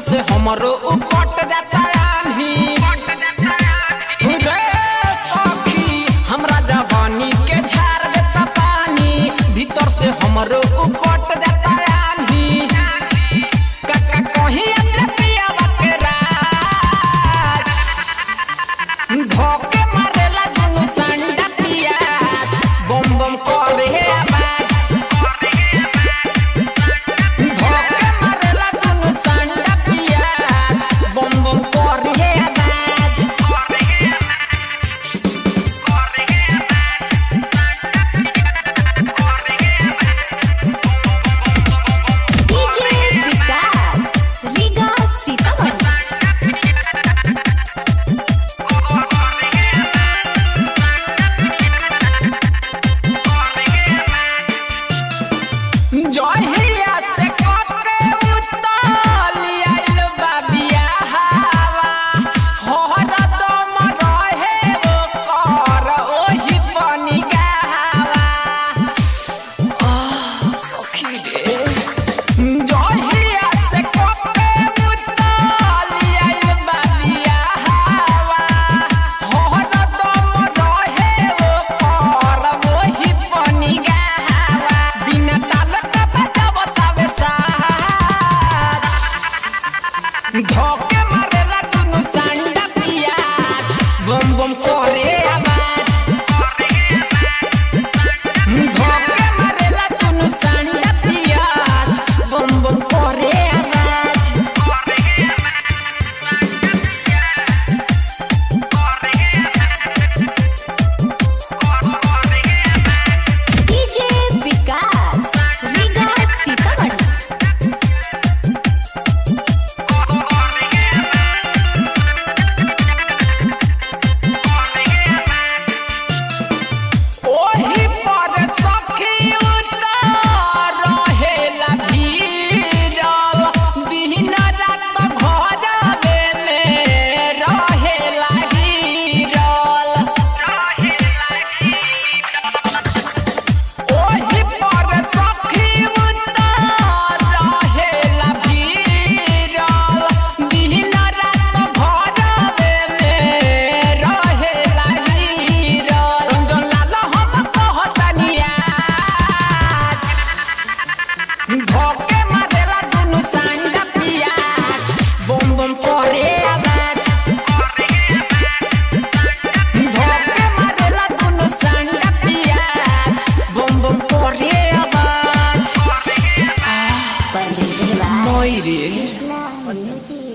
से हमरो उपट जाता आन्ही रे सखी हमरा जवानी के झाड़ देता पानी भीतर से हमरो उपट जाता आन्ही काका कहीं अपने पियावा के राज धोके मारेला दुनु संडा पिया बम बम करे आवाज धोके मारेला दुनु संडा पिया बम बम करे आवाज डीजे विकास रीगा सीतामढ़ी जहिया से कके उताली आइल बाबिया हवा हरदम रहे ओकर ओही पानी गहवा सखी रे जहिया से कके उताली आइल बाबिया हवा हरदम रहे ओकर ओही पानी गहवा बिना धोके मारेला दुनु संडा पिया बम बम करे आवाज धोके मारेला दुनु संडा पिया बम बम करे आवाज डीजे विकास रीगा सीतामढ़ी ओही पर सखी उतार रहेला भीरल दिन रात घरवे में रहेला गिरल ओही पर सखी उतार रहेला भीरल दिन रात घरवे में रहेला गिरल रंजन लाल हम कहतनिया धोके मारेला दुनु संडा पिया बम बम करे आवाज धोके मारेला दुनु संडा पिया बम बम करे आवाज पर मोई रे म्यूजिक